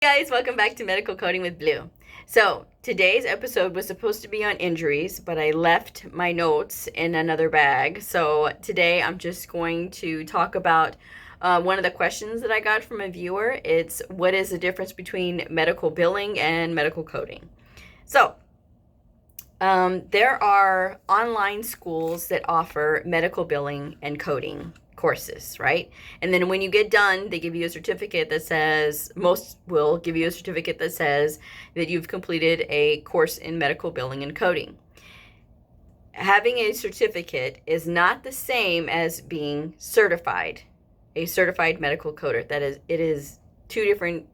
Guys, welcome back to Medical Coding with Blue. So, today's episode was supposed to be on injuries, but I left my notes in another bag. So, today I'm just going to talk about one of the questions that I got from a viewer. It's what is the difference between medical billing and medical coding? So, there are online schools that offer medical billing and coding courses, right? And then when you get done, they give you a certificate that says, most will give you a certificate that says that you've completed a course in medical billing and coding. Having a certificate is not the same as being certified, a certified medical coder. It is two different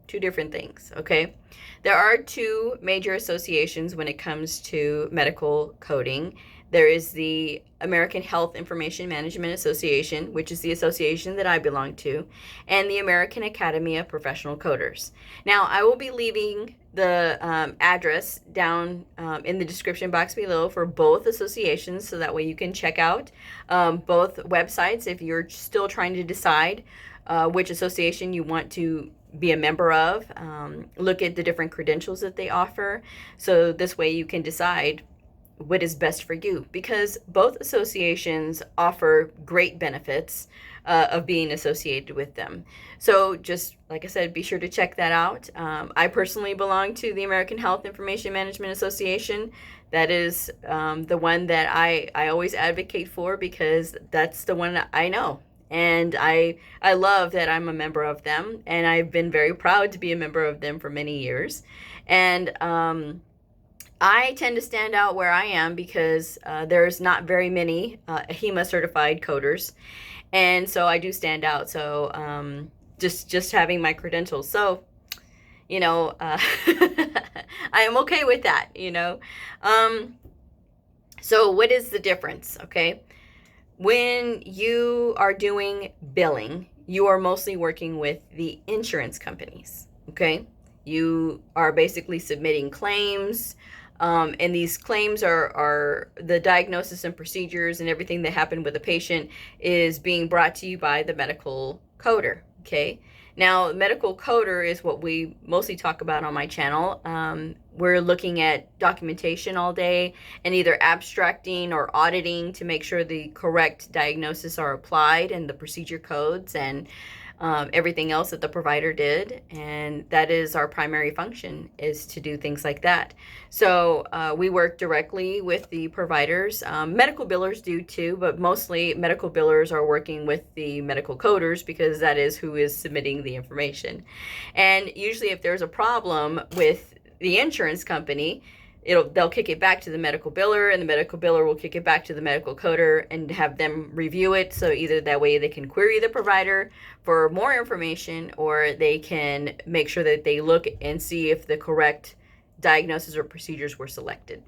things, okay? There are two major associations when it comes to medical coding. There is the American Health Information Management Association, which is the association that I belong to, and the American Academy of Professional Coders. Now, I will be leaving the address down in the description box below for both associations, so that way you can check out both websites if you're still trying to decide which association you want to be a member of. Look at the different credentials that they offer, so this way you can decide what is best for you, because both associations offer great benefits of being associated with them. So just like I said, be sure to check that out. I personally belong to the American Health Information Management Association. That is the one that I always advocate for, because that's the one I know. And I love that I'm a member of them, and I've been very proud to be a member of them for many years. And I tend to stand out where I am because there's not very many HEMA certified coders, and so I do stand out. So just having my credentials, so I am okay with that. So what is the difference? Okay, when you are doing billing, you are mostly working with the insurance companies. Okay, you are basically submitting claims. And these claims are the diagnosis and procedures and everything that happened with the patient is being brought to you by the medical coder. Okay. Now, medical coder is what we mostly talk about on my channel. We're looking at documentation all day and either abstracting or auditing to make sure the correct diagnoses are applied and the procedure codes and everything else that the provider did. And that is our primary function, is to do things like that. So we work directly with the providers. Medical billers do too, but mostly medical billers are working with the medical coders, because that is who is submitting the information. And usually if there's a problem with the insurance company, they'll kick it back to the medical biller, and the medical biller will kick it back to the medical coder and have them review it. So either that way they can query the provider for more information, or they can make sure that they look and see if the correct diagnosis or procedures were selected.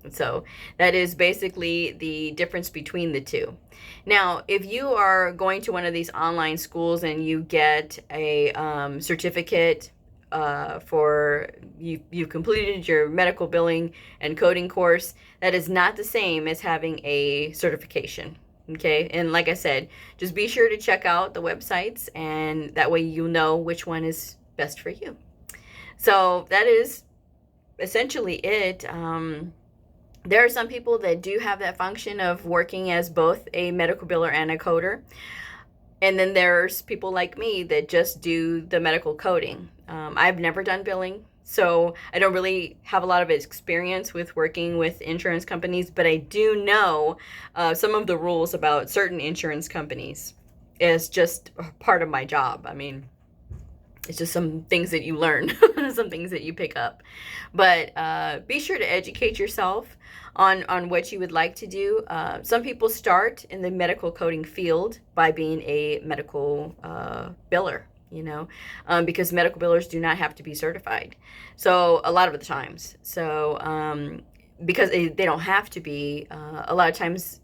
So that is basically the difference between the two. Now, if you are going to one of these online schools and you get a certificate for you completed your medical billing and coding course, that is not the same as having a certification. Okay, and like I said, just be sure to check out the websites, and that way you'll know which one is best for you. So that is essentially it. There are some people that do have that function of working as both a medical biller and a coder. And then there's people like me that just do the medical coding. I've never done billing, so I don't really have a lot of experience with working with insurance companies, but I do know some of the rules about certain insurance companies. It's just part of my job. I mean, it's just some things that you learn, some things that you pick up. But be sure to educate yourself on what you would like to do. Some people start in the medical coding field by being a medical biller, because medical billers do not have to be certified. So a lot of the times. So because they don't have to be, a lot of times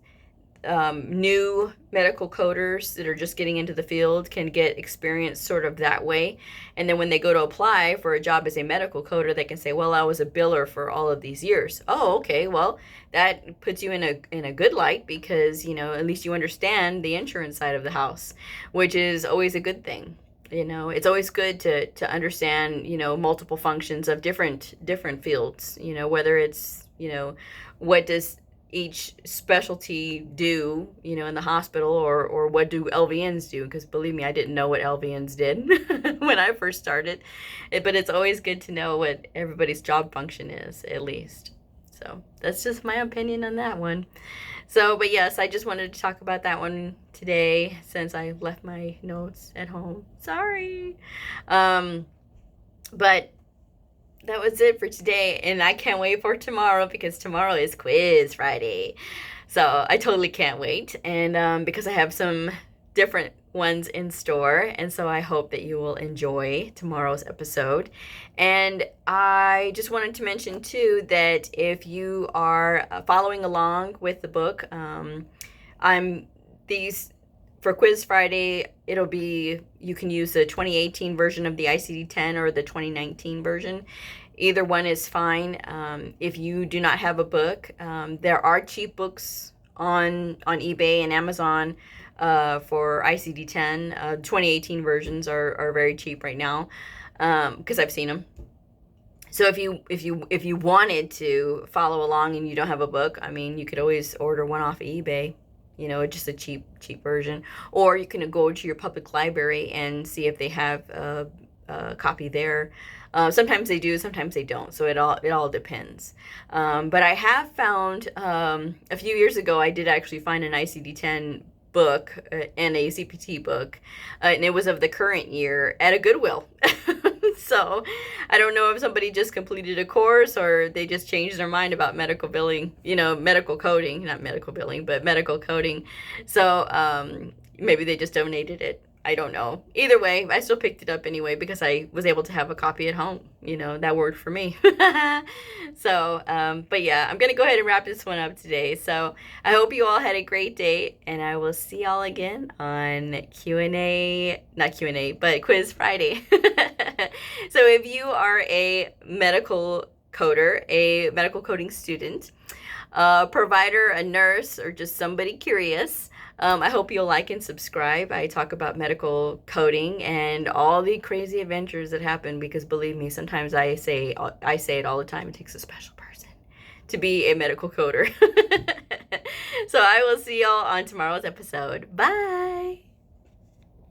new medical coders that are just getting into the field can get experience sort of that way. And then when they go to apply for a job as a medical coder, they can say, well, I was a biller for all of these years. Oh, okay. Well, that puts you in a good light, because, at least you understand the insurance side of the house, which is always a good thing. It's always good to understand, multiple functions of different fields, whether it's, what does each specialty do, in the hospital, or what do LVNs do? Because believe me, I didn't know what LVNs did when I first started. But it's always good to know what everybody's job function is, at least. So that's just my opinion on that one. So, but yes, I just wanted to talk about that one today since I left my notes at home. Sorry. But that was it for today, and I can't wait for tomorrow because tomorrow is Quiz Friday. So I totally can't wait, and because I have some different ones in store, and so I hope that you will enjoy tomorrow's episode. And I just wanted to mention too that if you are following along with the book, I'm these for Quiz Friday, it'll be, you can use the 2018 version of the ICD-10 or the 2019 version. Either one is fine. If you do not have a book, there are cheap books on eBay and Amazon for ICD-10. 2018 versions are very cheap right now because I've seen them. So if you wanted to follow along and you don't have a book, I mean, you could always order one off of eBay. Just a cheap version, or you can go to your public library and see if they have a copy there. Sometimes they do, sometimes they don't. So it all depends. But I have found a few years ago, I did actually find an ICD-10 book and a CPT book, and it was of the current year at a Goodwill. So I don't know if somebody just completed a course or they just changed their mind about medical billing, medical coding, not medical billing, but medical coding. So maybe they just donated it. I don't know. Either way, I still picked it up anyway because I was able to have a copy at home. That worked for me. So, but yeah, I'm going to go ahead and wrap this one up today. So I hope you all had a great day, and I will see y'all again on not Q&A, but Quiz Friday. So if you are a medical coder, a medical coding student, a provider, a nurse, or just somebody curious, I hope you'll like and subscribe. I talk about medical coding and all the crazy adventures that happen because believe me, sometimes I say it all the time. It takes a special person to be a medical coder. So I will see y'all on tomorrow's episode. Bye.